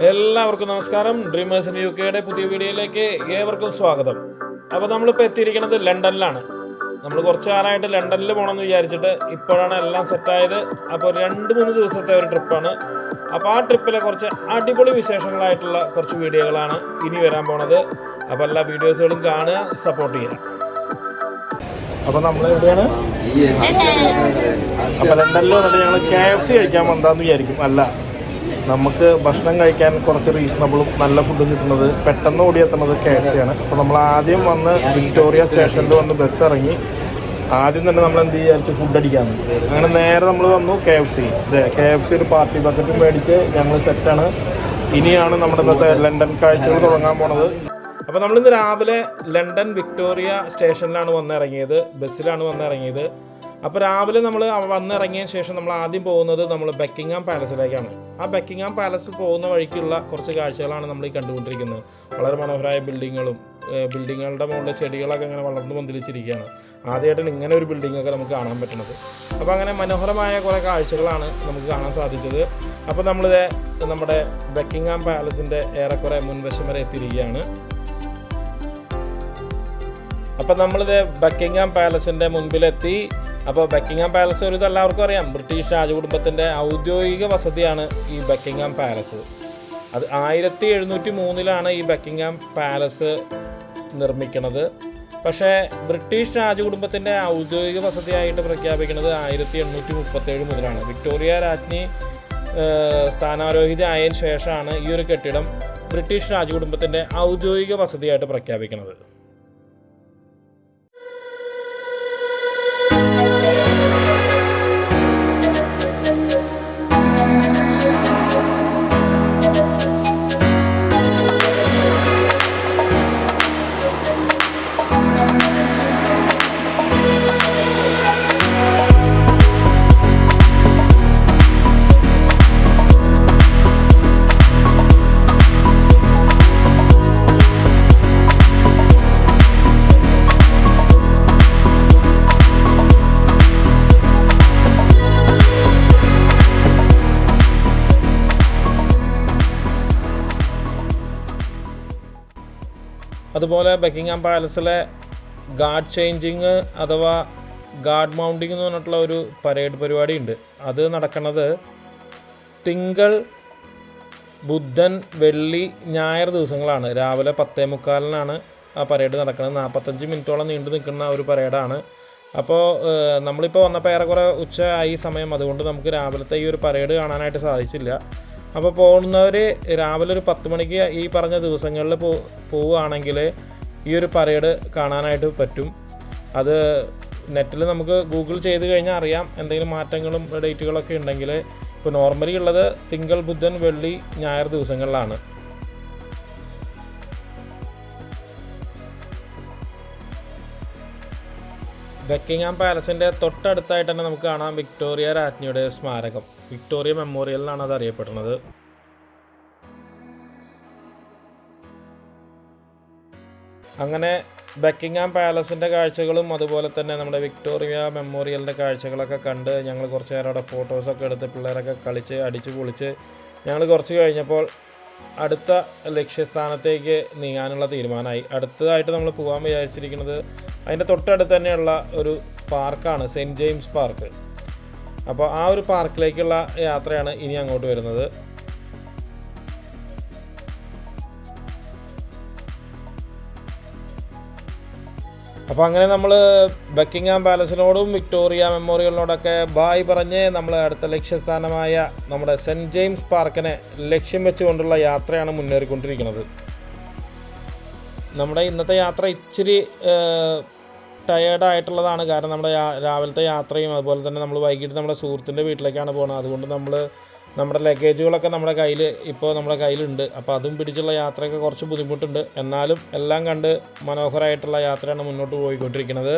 എല്ലാവർക്കും നമസ്കാരം. Dreamers in യുകെയുടെ പുതിയ വീഡിയോയിലേക്ക് ഏവർക്കും സ്വാഗതം. അപ്പോൾ നമ്മളിപ്പോൾ എത്തിയിരിക്കുന്നത് ലണ്ടനിലാണ്. നമ്മൾ കുറച്ച് കാലമായിട്ട് ലണ്ടനിൽ പോകണമെന്ന് വിചാരിച്ചിട്ട് ഇപ്പോഴാണ് എല്ലാം സെറ്റായത്. അപ്പോൾ 2-3 ദിവസത്തെ ഒരു ട്രിപ്പാണ്. അപ്പോൾ ആ ട്രിപ്പിലെ കുറച്ച് അടിപൊളി വിശേഷങ്ങളായിട്ടുള്ള കുറച്ച് വീഡിയോകളാണ് ഇനി വരാൻ പോണത്. അപ്പോൾ എല്ലാ വീഡിയോസുകളും കാണുക, സപ്പോർട്ട് ചെയ്യുക. അപ്പോൾ നമ്മൾ എവിടെയാണ്? അപ്പോൾ ലണ്ടനിൽ വന്നിട്ട് ഞങ്ങൾ KFC കഴിക്കാൻ വന്നാന്ന് വിചാരിക്കും. അല്ല, നമുക്ക് ഭക്ഷണം കഴിക്കാൻ കുറച്ച് റീസണബിളും നല്ല ഫുഡും കിട്ടുന്നത്, പെട്ടെന്ന് ഓടിയെത്തുന്നത് KFC ആണ്. അപ്പോൾ നമ്മൾ ആദ്യം വന്ന് വിക്ടോറിയ സ്റ്റേഷനിൽ വന്ന് ബസ് ഇറങ്ങി ആദ്യം തന്നെ നമ്മൾ എന്ത് വിചാരിച്ചു, ഫുഡ് അടിക്കാമെന്ന്. അങ്ങനെ നേരെ നമ്മൾ വന്നു KFC ഒരു പാർട്ടി ബക്കറ്റ് മേടിച്ച് ഞങ്ങൾ സെറ്റാണ്. ഇനിയാണ് നമ്മുടെ ഇന്നത്തെ ലണ്ടൻ കാഴ്ചകൾ തുടങ്ങാൻ പോണത്. അപ്പോൾ നമ്മളിന്ന് രാവിലെ ലണ്ടൻ വിക്ടോറിയ സ്റ്റേഷനിലാണ് വന്നിറങ്ങിയത്, ബസ്സിലാണ് വന്നിറങ്ങിയത്. അപ്പോൾ രാവിലെ നമ്മൾ വന്നിറങ്ങിയ ശേഷം നമ്മൾ ആദ്യം പോകുന്നത് നമ്മൾ ബക്കിംഗ്ഹാം പാലസിലേക്കാണ്. ആ ബക്കിംഗ്ഹാം പാലസ് പോകുന്ന വഴിക്കുള്ള കുറച്ച് കാഴ്ചകളാണ് നമ്മൾ ഈ കണ്ടുകൊണ്ടിരിക്കുന്നത്. വളരെ മനോഹരമായ ബിൽഡിങ്ങുകളുടെ മുകളിൽ ചെടികളൊക്കെ ഇങ്ങനെ വളർന്നു പന്തിലിച്ചിരിക്കുകയാണ്. ആദ്യമായിട്ടാണ് ഇങ്ങനെ ഒരു ബിൽഡിങ്ങൊക്കെ നമുക്ക് കാണാൻ പറ്റുന്നത്. അപ്പോൾ അങ്ങനെ മനോഹരമായ കുറേ കാഴ്ചകളാണ് നമുക്ക് കാണാൻ സാധിച്ചത്. അപ്പോൾ നമ്മളിത് നമ്മുടെ ബക്കിംഗ്ഹാം പാലസിൻ്റെ ഏറെക്കുറെ മുൻവശം വരെ എത്തിയിരിക്കുകയാണ്. അപ്പോൾ നമ്മളിത് ബക്കിംഗ്ഹാം പാലസിൻ്റെ മുൻപിലെത്തി. അപ്പോൾ ബക്കിംഗ്ഹാം പാലസ് ഒരു എല്ലാവർക്കും അറിയാം, ബ്രിട്ടീഷ് രാജകുടുംബത്തിൻ്റെ ഔദ്യോഗിക വസതിയാണ് ഈ ബക്കിംഗ്ഹാം പാലസ്. അത് 1703 ഈ ബക്കിംഗ്ഹാം പാലസ് നിർമ്മിക്കുന്നത്. പക്ഷേ ബ്രിട്ടീഷ് രാജകുടുംബത്തിൻ്റെ ഔദ്യോഗിക വസതിയായിട്ട് പ്രഖ്യാപിക്കുന്നത് 1837 മുതലാണ്. വിക്ടോറിയ രാജ്ഞി സ്ഥാനാരോഹിത ആയതിനു ശേഷമാണ് ഈ ഒരു കെട്ടിടം ബ്രിട്ടീഷ് രാജകുടുംബത്തിൻ്റെ ഔദ്യോഗിക വസതിയായിട്ട് പ്രഖ്യാപിക്കുന്നത്. അതുപോലെ ബക്കിംഗ്ഹാം പാലസിലെ ഗാർഡ് ചേഞ്ചിങ് അഥവാ ഗാർഡ് മൗണ്ടിങ് എന്ന് പറഞ്ഞിട്ടുള്ള ഒരു പരേഡ് പരിപാടി ഉണ്ട്. അത് നടക്കുന്നത് തിങ്കൾ, ബുധൻ, വെള്ളി, ഞായർ ദിവസങ്ങളാണ്. രാവിലെ 10:45 ആ പരേഡ് നടക്കുന്നത്. 45 മിനിറ്റോളം നീണ്ടു നിൽക്കുന്ന ഒരു പരേഡാണ്. അപ്പോൾ നമ്മളിപ്പോൾ വന്നപ്പോൾ ഏറെക്കുറെ ഉച്ച ആയി സമയം. അതുകൊണ്ട് നമുക്ക് രാവിലത്തെ ഈ ഒരു പരേഡ് കാണാനായിട്ട് സാധിച്ചില്ല. അപ്പോൾ പോകുന്നവർ രാവിലെ ഒരു 10 മണിക്ക് ഈ പറഞ്ഞ ദിവസങ്ങളിൽ പോവുകയാണെങ്കിൽ ഈ ഒരു പരേഡ് കാണാനായിട്ട് പറ്റും. അത് നെറ്റിൽ നമുക്ക് ഗൂഗിൾ ചെയ്ത് കഴിഞ്ഞാൽ അറിയാം എന്തെങ്കിലും മാറ്റങ്ങളും ഡേറ്റുകളൊക്കെ ഉണ്ടെങ്കിൽ. ഇപ്പോൾ നോർമലി ഉള്ളത് തിങ്കൾ, ബുധൻ, വെള്ളി, ഞായർ ദിവസങ്ങളിലാണ്. ബക്കിംഗ്ഹാം പാലസിൻ്റെ തൊട്ടടുത്തായിട്ട് തന്നെ നമുക്ക് കാണാം വിക്ടോറിയ രാജ്ഞിയുടെ സ്മാരകം. വിക്ടോറിയ മെമ്മോറിയൽ എന്നാണ് അത് അറിയപ്പെടുന്നത്. അങ്ങനെ ബക്കിംഗ്ഹാം പാലസിൻ്റെ കാഴ്ചകളും അതുപോലെ തന്നെ നമ്മുടെ വിക്ടോറിയ മെമ്മോറിയലിൻ്റെ കാഴ്ചകളൊക്കെ കണ്ട് ഞങ്ങൾ കുറച്ച് നേരം അവിടെ ഫോട്ടോസൊക്കെ എടുത്ത് പിള്ളേരൊക്കെ കളിച്ച് അടിച്ച് പൊളിച്ച് ഞങ്ങൾ കുറച്ച് കഴിഞ്ഞപ്പോൾ അടുത്ത ലക്ഷ്യസ്ഥാനത്തേക്ക് നീങ്ങാനുള്ള തീരുമാനമായി. അടുത്തതായിട്ട് നമ്മൾ പോകാൻ വിചാരിച്ചിരിക്കുന്നത് അതിൻ്റെ തൊട്ടടുത്ത് തന്നെയുള്ള ഒരു പാർക്കാണ്, സെൻറ്റ് ജെയിംസ് പാർക്ക്. അപ്പോൾ ആ ഒരു പാർക്കിലേക്കുള്ള യാത്രയാണ് ഇനി അങ്ങോട്ട് വരുന്നത്. അപ്പോൾ അങ്ങനെ നമ്മൾ ബക്കിംഗ്ഹാം പാലസിനോടും വിക്ടോറിയ മെമ്മോറിയലിനോടൊക്കെ ബായ് പറഞ്ഞ് നമ്മൾ അടുത്ത ലക്ഷ്യസ്ഥാനമായ നമ്മുടെ സെൻറ്റ് ജെയിംസ് പാർക്കിനെ ലക്ഷ്യം വെച്ചുകൊണ്ടുള്ള യാത്രയാണ് മുന്നേറിക്കൊണ്ടിരിക്കുന്നത്. നമ്മുടെ ഇന്നത്തെ യാത്ര ഇച്ചിരി ടയേർഡായിട്ടുള്ളതാണ്. കാരണം നമ്മുടെ രാവിലത്തെ യാത്രയും അതുപോലെ തന്നെ നമ്മൾ വൈകിട്ട് നമ്മുടെ സുഹൃത്തിൻ്റെ വീട്ടിലേക്കാണ് പോകുന്നത്. അതുകൊണ്ട് നമ്മുടെ ലഗേജുകളൊക്കെ നമ്മുടെ കയ്യിലുണ്ട്. അപ്പോൾ അതും പിടിച്ചുള്ള യാത്രയൊക്കെ കുറച്ച് ബുദ്ധിമുട്ടുണ്ട്. എന്നാലും എല്ലാം കണ്ട് മനോഹരമായിട്ടുള്ള യാത്രയാണ് മുന്നോട്ട് പോയിക്കൊണ്ടിരിക്കുന്നത്.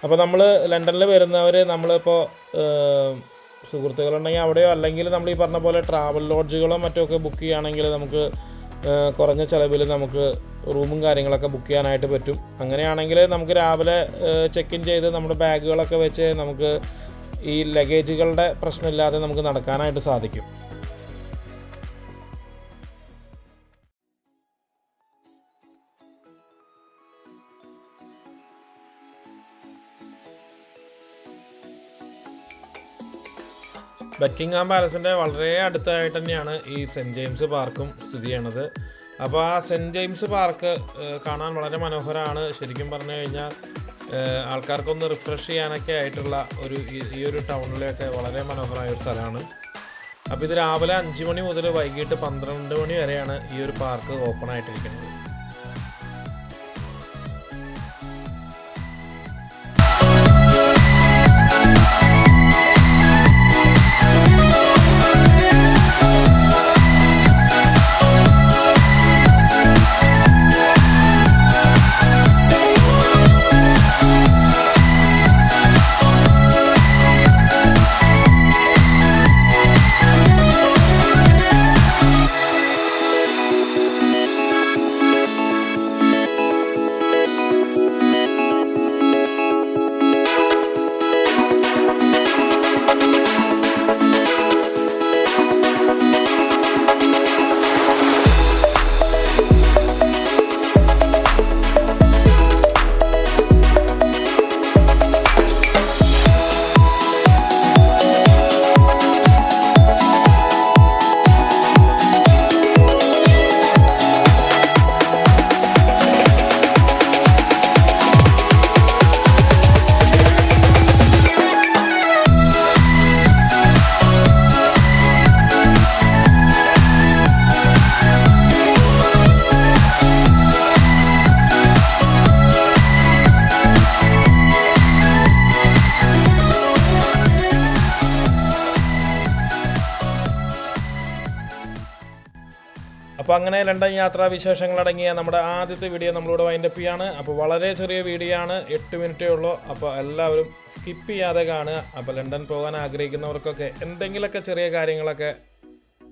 അപ്പോൾ നമ്മൾ ലണ്ടനിൽ വരുന്നവർ നമ്മളിപ്പോൾ സുഹൃത്തുക്കളുണ്ടെങ്കിൽ അവിടെയോ അല്ലെങ്കിൽ നമ്മൾ ഈ പറഞ്ഞ പോലെ ട്രാവൽ ലോഡ്ജുകളോ മറ്റോ ബുക്ക് ചെയ്യുകയാണെങ്കിൽ നമുക്ക് കുറഞ്ഞ ചിലവിൽ നമുക്ക് റൂമും കാര്യങ്ങളൊക്കെ ബുക്ക് ചെയ്യാനായിട്ട് പറ്റും. അങ്ങനെയാണെങ്കിൽ നമുക്ക് രാവിലെ ചെക്ക് ഇൻ ചെയ്ത് നമ്മുടെ ബാഗുകളൊക്കെ വെച്ച് നമുക്ക് ഈ ലഗേജുകളുടെ പ്രശ്നമില്ലാതെ നമുക്ക് നടക്കാനായിട്ട് സാധിക്കും. ബക്കിംഗ്ഹാം പാലസിൻ്റെ വളരെ അടുത്തായിട്ട് തന്നെയാണ് ഈ സെൻറ്റ് ജെയിംസ് പാർക്കും സ്ഥിതി ചെയ്യണത്. അപ്പോൾ ആ സെൻറ്റ് ജെയിംസ് പാർക്ക് കാണാൻ വളരെ മനോഹരമാണ്. ശരിക്കും പറഞ്ഞു കഴിഞ്ഞാൽ ആൾക്കാർക്കൊന്ന് റിഫ്രഷ് ചെയ്യാനൊക്കെ ആയിട്ടുള്ള ഈ ഒരു ടൗണിലൊക്കെ വളരെ മനോഹരമായ ഒരു സ്ഥലമാണ്. അപ്പോൾ ഇത് രാവിലെ 5 മണി മുതൽ വൈകിട്ട് 12 മണി വരെയാണ് ഈ ഒരു പാർക്ക് ഓപ്പൺ ആയിട്ടിരിക്കുന്നത്. അപ്പോൾ അങ്ങനെ ലണ്ടൻ യാത്രാ വിശേഷങ്ങളടങ്ങിയ നമ്മുടെ ആദ്യത്തെ വീഡിയോ നമ്മളിവിടെ വൈൻഡപ്പ് ചെയ്യാണ്. അപ്പോൾ വളരെ ചെറിയ വീഡിയോ ആണ്, 8 മിനിറ്റേ ഉള്ളൂ. അപ്പോൾ എല്ലാവരും സ്കിപ്പ് ചെയ്യാതെ കാണുക. അപ്പോൾ ലണ്ടൻ പോകാൻ ആഗ്രഹിക്കുന്നവർക്കൊക്കെ എന്തെങ്കിലുമൊക്കെ ചെറിയ കാര്യങ്ങളൊക്കെ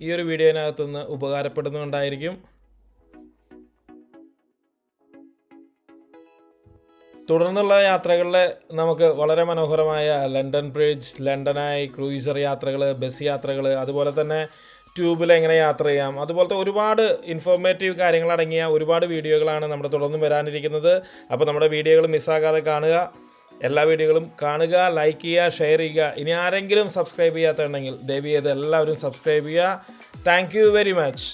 ഈ ഒരു വീഡിയോനകത്ത് നിന്ന് ഉപകാരപ്പെടുന്നുണ്ടായിരിക്കും. തുടർന്നുള്ള യാത്രകളിൽ നമുക്ക് വളരെ മനോഹരമായ ലണ്ടൻ ബ്രിഡ്ജ്, ലണ്ടനായി ക്രൂയിസർ യാത്രകൾ, ബസ് യാത്രകൾ, അതുപോലെ തന്നെ ട്യൂബിൽ എങ്ങനെ യാത്ര ചെയ്യാം, അതുപോലത്തെ ഒരുപാട് ഇൻഫോർമേറ്റീവ് കാര്യങ്ങളടങ്ങിയ ഒരുപാട് വീഡിയോകളാണ് നമ്മുടെ തുടർന്നും വരാനിരിക്കുന്നത്. അപ്പോൾ നമ്മുടെ വീഡിയോകൾ മിസ്സാകാതെ കാണുക. എല്ലാ വീഡിയോകളും കാണുക, ലൈക്ക് ചെയ്യുക, ഷെയർ ചെയ്യുക. ഇനി ആരെങ്കിലും സബ്സ്ക്രൈബ് ചെയ്യാത്തുണ്ടെങ്കിൽ ദയവ് ചെയ്ത് എല്ലാവരും സബ്സ്ക്രൈബ് ചെയ്യുക. Thank you very much.